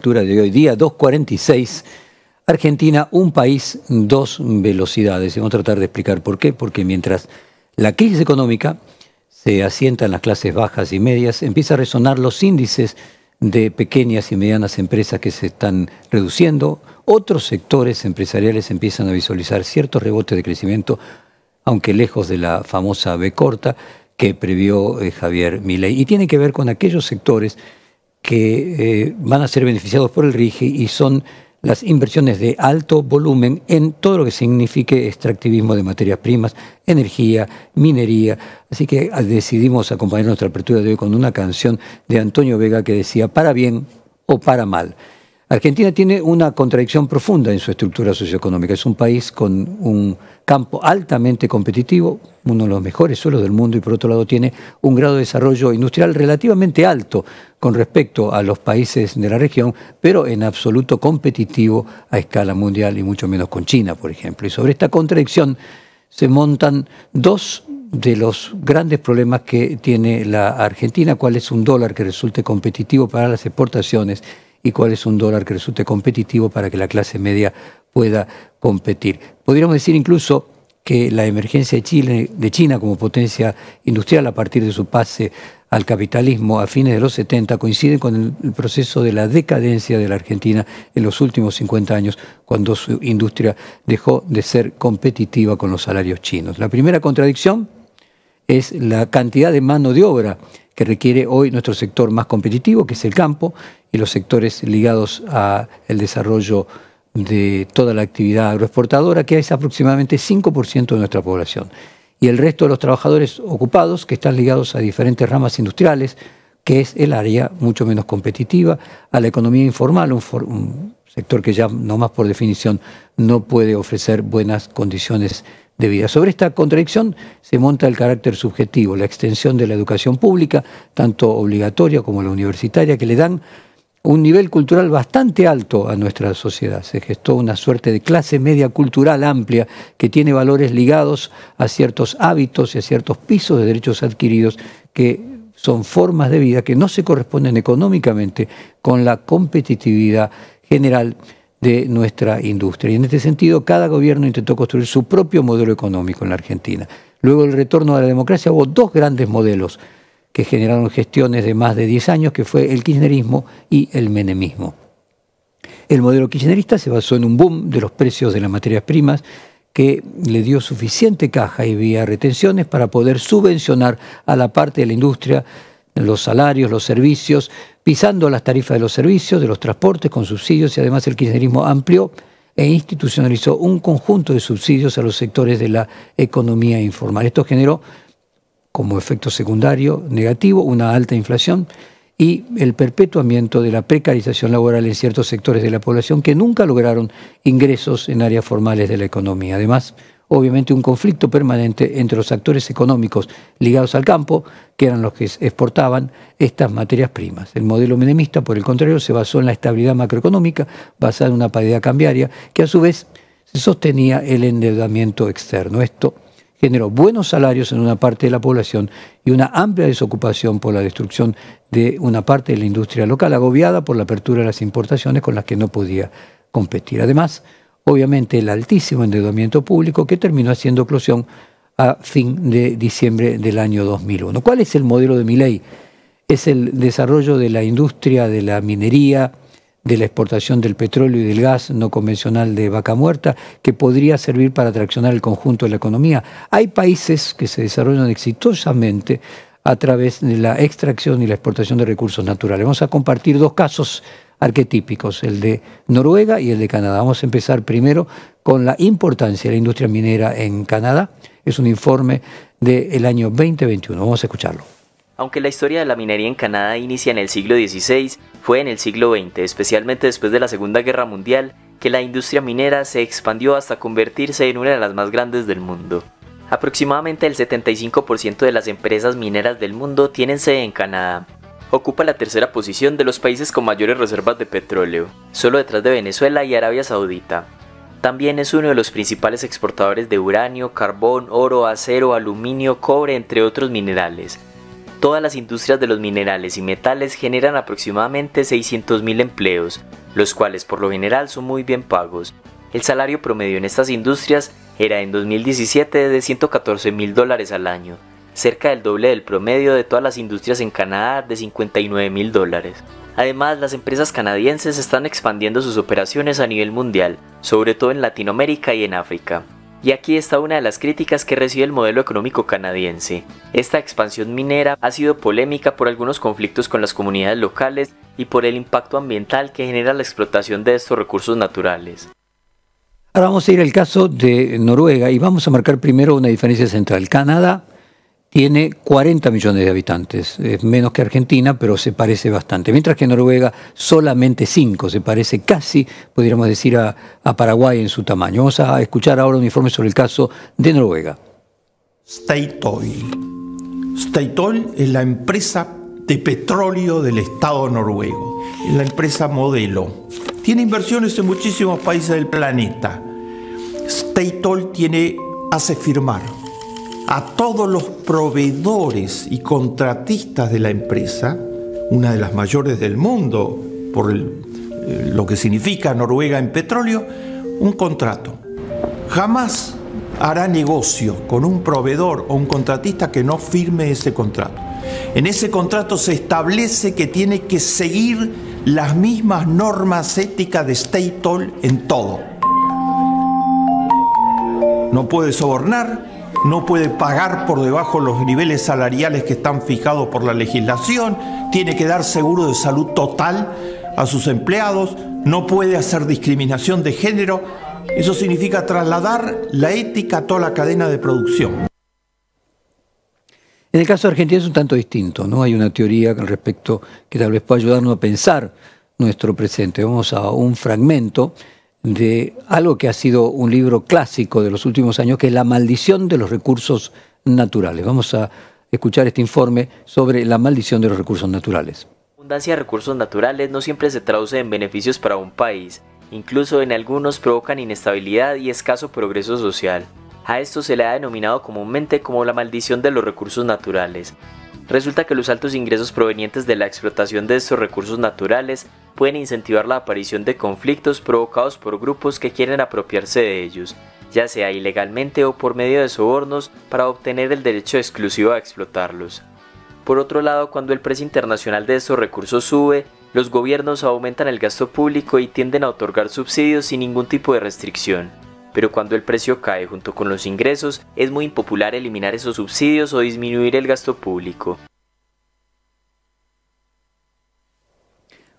apertura de hoy día, 2:46. Argentina, un país, dos velocidades. Y vamos a tratar de explicar por qué. Porque mientras la crisis económica se asienta en las clases bajas y medias, empieza a resonar los índices de pequeñas y medianas empresas que se están reduciendo. Otros sectores empresariales empiezan a visualizar ciertos rebotes de crecimiento, aunque lejos de la famosa V corta que previó Javier Milei. Y tiene que ver con aquellos sectores que van a ser beneficiados por el RIGI y son las inversiones de alto volumen en todo lo que signifique extractivismo de materias primas, energía, minería. Así que decidimos acompañar nuestra apertura de hoy con una canción de Antonio Vega que decía para bien o para mal. Argentina tiene una contradicción profunda en su estructura socioeconómica. Es un país con un campo altamente competitivo, uno de los mejores suelos del mundo, y por otro lado tiene un grado de desarrollo industrial relativamente alto con respecto a los países de la región, pero en absoluto competitivo a escala mundial y mucho menos con China, por ejemplo. Y sobre esta contradicción se montan dos de los grandes problemas que tiene la Argentina: cuál es un dólar que resulte competitivo para las exportaciones y cuál es un dólar que resulte competitivo para que la clase media pueda competir. Podríamos decir incluso que la emergencia de China como potencia industrial a partir de su pase al capitalismo a fines de los 70 coincide con el proceso de la decadencia de la Argentina en los últimos 50 años, cuando su industria dejó de ser competitiva con los salarios chinos. La primera contradicción es la cantidad de mano de obra que requiere hoy nuestro sector más competitivo, que es el campo, y los sectores ligados al desarrollo de toda la actividad agroexportadora, que es aproximadamente 5% de nuestra población. Y el resto de los trabajadores ocupados, que están ligados a diferentes ramas industriales, que es el área mucho menos competitiva, a la economía informal, un sector que ya nomás por definición no puede ofrecer buenas condiciones de vida. Sobre esta contradicción se monta el carácter subjetivo, la extensión de la educación pública, tanto obligatoria como la universitaria, que le dan un nivel cultural bastante alto a nuestra sociedad. Se gestó una suerte de clase media cultural amplia que tiene valores ligados a ciertos hábitos y a ciertos pisos de derechos adquiridos que son formas de vida que no se corresponden económicamente con la competitividad general de nuestra industria. Y en este sentido, cada gobierno intentó construir su propio modelo económico en la Argentina. Luego del retorno a la democracia hubo dos grandes modelos que generaron gestiones de más de 10 años, que fue el kirchnerismo y el menemismo. El modelo kirchnerista se basó en un boom de los precios de las materias primas que le dio suficiente caja y vía retenciones para poder subvencionar a la parte de la industria los salarios, los servicios, pisando las tarifas de los servicios, de los transportes con subsidios, y además el kirchnerismo amplió e institucionalizó un conjunto de subsidios a los sectores de la economía informal. Esto generó como efecto secundario negativo una alta inflación y el perpetuamiento de la precarización laboral en ciertos sectores de la población que nunca lograron ingresos en áreas formales de la economía. Además, obviamente un conflicto permanente entre los actores económicos ligados al campo, que eran los que exportaban estas materias primas. El modelo menemista, por el contrario, se basó en la estabilidad macroeconómica, basada en una paridad cambiaria, que a su vez se sostenía el endeudamiento externo. Esto generó buenos salarios en una parte de la población y una amplia desocupación por la destrucción de una parte de la industria local, agobiada por la apertura de las importaciones con las que no podía competir. Además, obviamente, el altísimo endeudamiento público que terminó haciendo eclosión a fin de diciembre del año 2001. ¿Cuál es el modelo de Milei? Es el desarrollo de la industria de la minería, de la exportación del petróleo y del gas no convencional de Vaca Muerta, que podría servir para traccionar el conjunto de la economía. Hay países que se desarrollan exitosamente a través de la extracción y la exportación de recursos naturales. Vamos a compartir dos casos arquetípicos, el de Noruega y el de Canadá. Vamos a empezar primero con la importancia de la industria minera en Canadá. Es un informe del año 2021. Vamos a escucharlo. Aunque la historia de la minería en Canadá inicia en el siglo XVI, fue en el siglo XX, especialmente después de la Segunda Guerra Mundial, que la industria minera se expandió hasta convertirse en una de las más grandes del mundo. Aproximadamente el 75% de las empresas mineras del mundo tienen sede en Canadá. Ocupa la tercera posición de los países con mayores reservas de petróleo, solo detrás de Venezuela y Arabia Saudita. También es uno de los principales exportadores de uranio, carbón, oro, acero, aluminio, cobre, entre otros minerales. Todas las industrias de los minerales y metales generan aproximadamente 600.000 empleos, los cuales por lo general son muy bien pagos. El salario promedio en estas industrias era en 2017 de $114.000 al año, cerca del doble del promedio de todas las industrias en Canadá de $59.000. Además, las empresas canadienses están expandiendo sus operaciones a nivel mundial, sobre todo en Latinoamérica y en África. Y aquí está una de las críticas que recibe el modelo económico canadiense. Esta expansión minera ha sido polémica por algunos conflictos con las comunidades locales y por el impacto ambiental que genera la explotación de estos recursos naturales. Ahora vamos a ir al caso de Noruega y vamos a marcar primero una diferencia central. Canadá tiene 40 millones de habitantes, es menos que Argentina, pero se parece bastante. Mientras que Noruega solamente 5, se parece casi, podríamos decir, a Paraguay en su tamaño. Vamos a escuchar ahora un informe sobre el caso de Noruega. Statoil. Statoil es la empresa de petróleo del Estado noruego, es la empresa modelo. Tiene inversiones en muchísimos países del planeta. Statoil hace firmar a todos los proveedores y contratistas de la empresa, una de las mayores del mundo por lo que significa Noruega en petróleo, un contrato. Jamás hará negocio con un proveedor o un contratista que no firme ese contrato. En ese contrato se establece que tiene que seguir las mismas normas éticas de Statoil en todo. No puede sobornar, no puede pagar por debajo los niveles salariales que están fijados por la legislación, tiene que dar seguro de salud total a sus empleados, no puede hacer discriminación de género. Eso significa trasladar la ética a toda la cadena de producción. En el caso de Argentina es un tanto distinto, ¿no? Hay una teoría con respecto que tal vez pueda ayudarnos a pensar nuestro presente. Vamos a un fragmento de algo que ha sido un libro clásico de los últimos años, que es La maldición de los recursos naturales. Vamos a escuchar este informe sobre la maldición de los recursos naturales. La abundancia de recursos naturales no siempre se traduce en beneficios para un país, incluso en algunos provocan inestabilidad y escaso progreso social. A esto se le ha denominado comúnmente como la maldición de los recursos naturales. Resulta que los altos ingresos provenientes de la explotación de estos recursos naturales pueden incentivar la aparición de conflictos provocados por grupos que quieren apropiarse de ellos, ya sea ilegalmente o por medio de sobornos para obtener el derecho exclusivo a explotarlos. Por otro lado, cuando el precio internacional de estos recursos sube, los gobiernos aumentan el gasto público y tienden a otorgar subsidios sin ningún tipo de restricción. Pero cuando el precio cae junto con los ingresos, es muy impopular eliminar esos subsidios o disminuir el gasto público.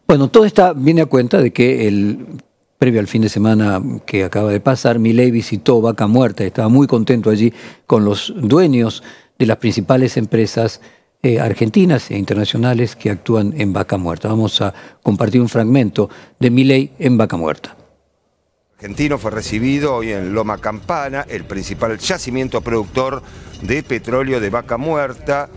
Bueno, todo esto viene a cuenta de que previo al fin de semana que acaba de pasar, Milei visitó Vaca Muerta y estaba muy contento allí con los dueños de las principales empresas argentinas e internacionales que actúan en Vaca Muerta. Vamos a compartir un fragmento de Milei en Vaca Muerta. Argentino fue recibido hoy en Loma Campana, el principal yacimiento productor de petróleo de Vaca Muerta.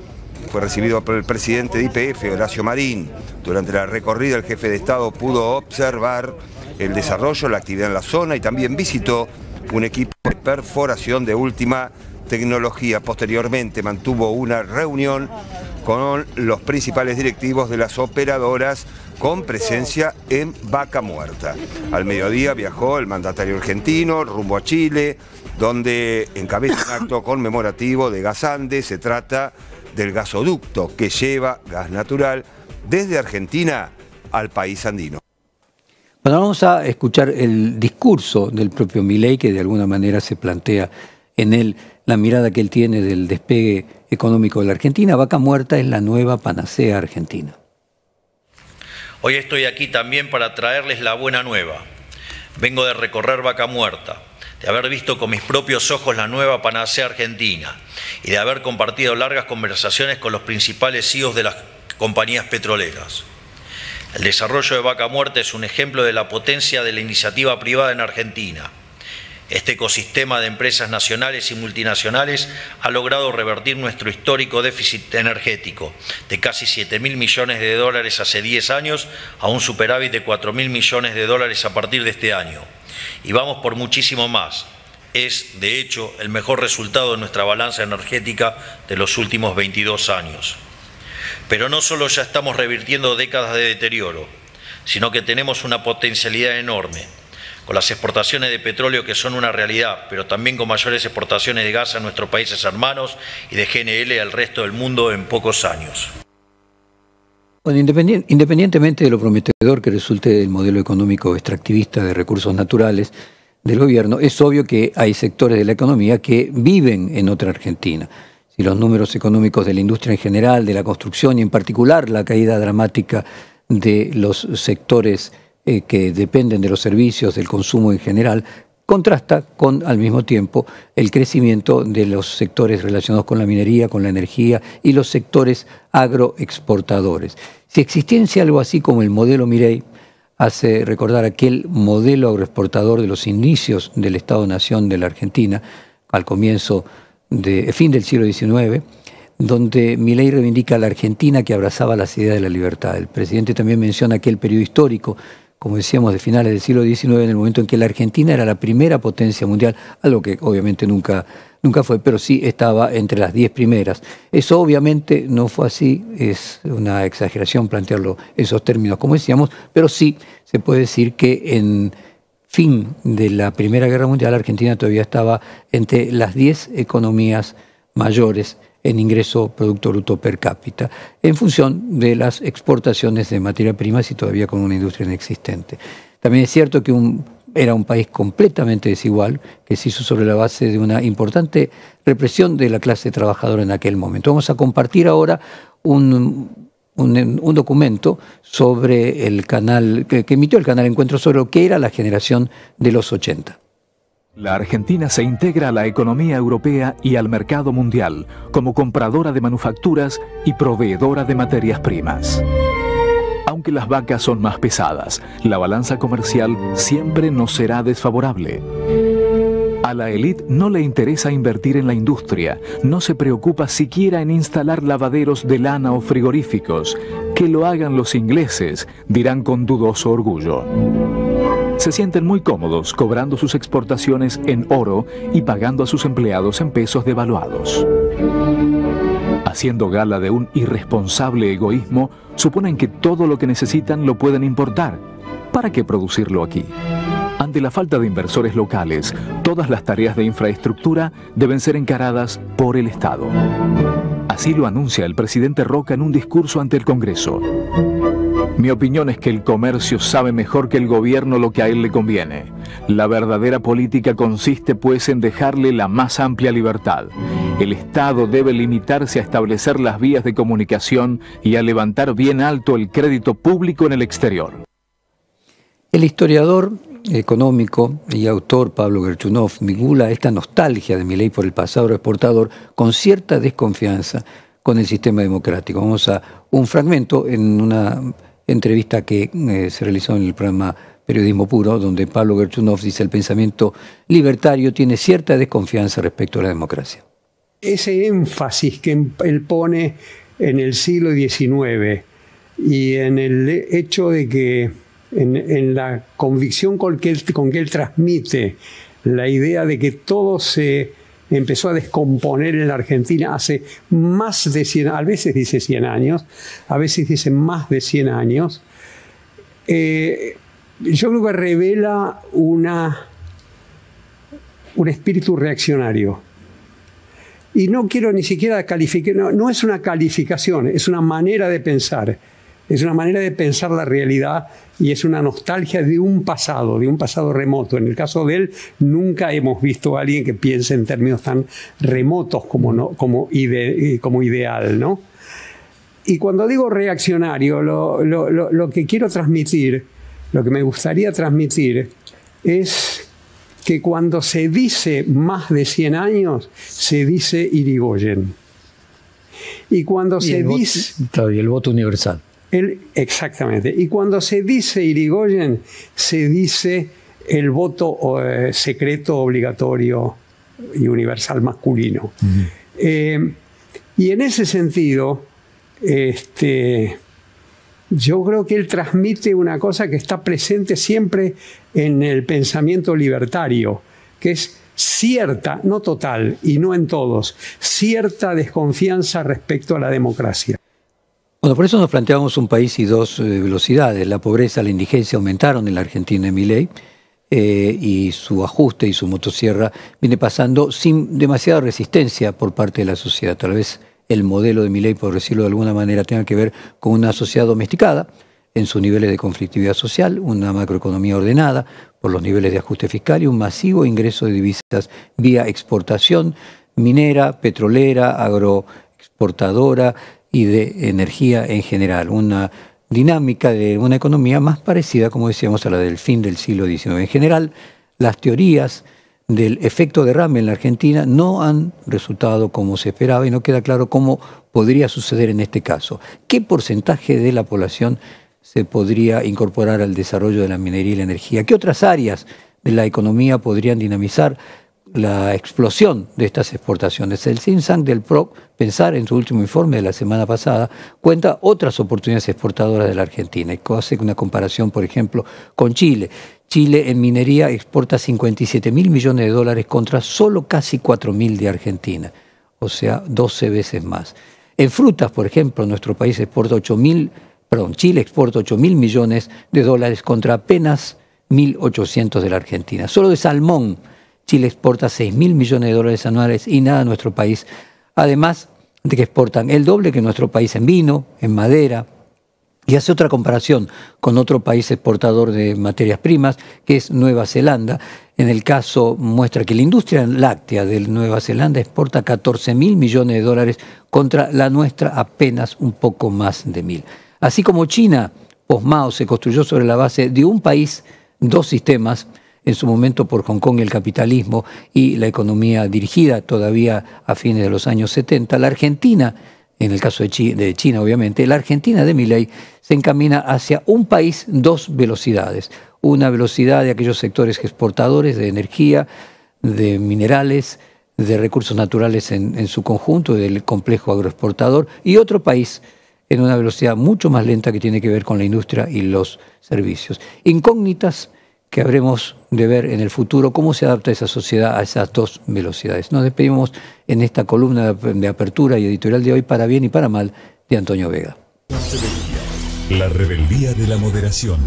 Fue recibido por el presidente de YPF, Horacio Marín. Durante la recorrida, el jefe de Estado pudo observar el desarrollo, la actividad en la zona y también visitó un equipo de perforación de última tecnología. Posteriormente mantuvo una reunión con los principales directivos de las operadoras con presencia en Vaca Muerta. Al mediodía viajó el mandatario argentino rumbo a Chile, donde encabeza un acto conmemorativo de Gasande. Se trata del gasoducto que lleva gas natural desde Argentina al país andino. Bueno, vamos a escuchar el discurso del propio Milei, que de alguna manera se plantea en él la mirada que él tiene del despegue económico de la Argentina. Vaca Muerta es la nueva panacea argentina. Hoy estoy aquí también para traerles la buena nueva. Vengo de recorrer Vaca Muerta, de haber visto con mis propios ojos la nueva panacea argentina y de haber compartido largas conversaciones con los principales CEOs de las compañías petroleras. El desarrollo de Vaca Muerta es un ejemplo de la potencia de la iniciativa privada en Argentina. Este ecosistema de empresas nacionales y multinacionales ha logrado revertir nuestro histórico déficit energético de casi 7.000 millones de dólares hace 10 años a un superávit de 4.000 millones de dólares a partir de este año. Y vamos por muchísimo más. Es, de hecho, el mejor resultado de nuestra balanza energética de los últimos 22 años. Pero no solo ya estamos revirtiendo décadas de deterioro, sino que tenemos una potencialidad enorme, con las exportaciones de petróleo que son una realidad, pero también con mayores exportaciones de gas a nuestros países hermanos y de GNL al resto del mundo en pocos años. Bueno, independientemente de lo prometedor que resulte el modelo económico extractivista de recursos naturales del gobierno, es obvio que hay sectores de la economía que viven en otra Argentina. Si los números económicos de la industria en general, de la construcción y en particular la caída dramática de los sectores que dependen de los servicios, del consumo en general, contrasta con, al mismo tiempo, el crecimiento de los sectores relacionados con la minería, con la energía y los sectores agroexportadores. Si existiese algo así como el modelo Milei, hace recordar aquel modelo agroexportador de los inicios del Estado-Nación de la Argentina, al comienzo fin del siglo XIX, donde Milei reivindica a la Argentina que abrazaba las ideas de la libertad. El presidente también menciona aquel periodo histórico, como decíamos, de finales del siglo XIX, en el momento en que la Argentina era la primera potencia mundial, algo que obviamente nunca fue, pero sí estaba entre las 10 primeras. Eso obviamente no fue así, es una exageración plantearlo esos términos, como decíamos, pero sí se puede decir que en fin de la Primera Guerra Mundial, Argentina todavía estaba entre las 10 economías mayores en ingreso Producto Bruto per cápita, en función de las exportaciones de materias primas y todavía con una industria inexistente. También es cierto que era un país completamente desigual, que se hizo sobre la base de una importante represión de la clase trabajadora en aquel momento. Vamos a compartir ahora un documento sobre el canal, que emitió el canal Encuentro, sobre lo que era la generación de los 80. La Argentina se integra a la economía europea y al mercado mundial como compradora de manufacturas y proveedora de materias primas. Aunque las vacas son más pesadas, la balanza comercial siempre nos será desfavorable. A la élite no le interesa invertir en la industria, no se preocupa siquiera en instalar lavaderos de lana o frigoríficos. Que lo hagan los ingleses, dirán con dudoso orgullo. Se sienten muy cómodos cobrando sus exportaciones en oro y pagando a sus empleados en pesos devaluados. Haciendo gala de un irresponsable egoísmo, suponen que todo lo que necesitan lo pueden importar. ¿Para qué producirlo aquí? Ante la falta de inversores locales, todas las tareas de infraestructura deben ser encaradas por el Estado. Así lo anuncia el presidente Roca en un discurso ante el Congreso. Mi opinión es que el comercio sabe mejor que el gobierno lo que a él le conviene. La verdadera política consiste pues en dejarle la más amplia libertad. El Estado debe limitarse a establecer las vías de comunicación y a levantar bien alto el crédito público en el exterior. El historiador económico y autor Pablo Gerchunov vincula esta nostalgia de Milei por el pasado exportador con cierta desconfianza con el sistema democrático. Vamos a un fragmento en una entrevista que se realizó en el programa Periodismo Puro, donde Pablo Gerchunov dice: el pensamiento libertario tiene cierta desconfianza respecto a la democracia. Ese énfasis que él pone en el siglo XIX y en el hecho de que en la convicción con que él transmite la idea de que todo se empezó a descomponer en la Argentina hace más de 100, a veces dice 100 años, a veces dice más de 100 años, yo creo que revela un espíritu reaccionario. Y no quiero ni siquiera calificar, no es una calificación, es una manera de pensar. Es una manera de pensar la realidad y es una nostalgia de un pasado remoto. En el caso de él, nunca hemos visto a alguien que piense en términos tan remotos como ideal, ¿no? Y cuando digo reaccionario, lo que quiero transmitir, lo que me gustaría transmitir, es que cuando se dice más de 100 años, se dice Irigoyen. Y cuando se dice... Y el voto universal. Exactamente. Y cuando se dice Irigoyen, se dice el voto secreto, obligatorio y universal masculino. Y en ese sentido, yo creo que él transmite una cosa que está presente siempre en el pensamiento libertario, que es cierta, no total y no en todos, cierta desconfianza respecto a la democracia. Bueno, por eso nos planteamos un país y dos velocidades. La pobreza, la indigencia aumentaron en la Argentina de Milei y su ajuste y su motosierra viene pasando sin demasiada resistencia por parte de la sociedad. Tal vez el modelo de Milei, por decirlo de alguna manera, tenga que ver con una sociedad domesticada en sus niveles de conflictividad social, una macroeconomía ordenada por los niveles de ajuste fiscal y un masivo ingreso de divisas vía exportación minera, petrolera, agroexportadora y de energía en general. Una dinámica de una economía más parecida, como decíamos, a la del fin del siglo XIX. En general, las teorías del efecto derrame en la Argentina no han resultado como se esperaba y no queda claro cómo podría suceder en este caso. ¿Qué porcentaje de la población se podría incorporar al desarrollo de la minería y la energía? ¿Qué otras áreas de la economía podrían dinamizar la explosión de estas exportaciones? El think tank del PROC, Pensar, en su último informe de la semana pasada, cuenta otras oportunidades exportadoras de la Argentina y hace una comparación, por ejemplo, con Chile. Chile en minería exporta 57.000 millones de dólares contra solo casi 4.000 de Argentina, o sea, 12 veces más. En frutas, por ejemplo, nuestro país exporta Chile exporta 8.000 millones de dólares contra apenas 1.800 de la Argentina. Solo de salmón, Chile exporta 6.000 millones de dólares anuales y nada a nuestro país, además de que exportan el doble que nuestro país en vino, en madera. Y hace otra comparación con otro país exportador de materias primas, que es Nueva Zelanda. En el caso muestra que la industria láctea de Nueva Zelanda exporta 14.000 millones de dólares contra la nuestra apenas un poco más de 1.000. Así como China, post-Mao, se construyó sobre la base de un país, dos sistemas, en su momento por Hong Kong y el capitalismo y la economía dirigida todavía a fines de los años 70, la Argentina, en el caso de China obviamente, la Argentina de Milei se encamina hacia un país, dos velocidades. Una velocidad de aquellos sectores exportadores de energía, de minerales, de recursos naturales en su conjunto, del complejo agroexportador, y otro país en una velocidad mucho más lenta que tiene que ver con la industria y los servicios. Incógnitas que habremos de ver en el futuro cómo se adapta esa sociedad a esas dos velocidades. Nos despedimos en esta columna de apertura y editorial de hoy, para bien y para mal, de Antonio Vega. La rebeldía de la moderación.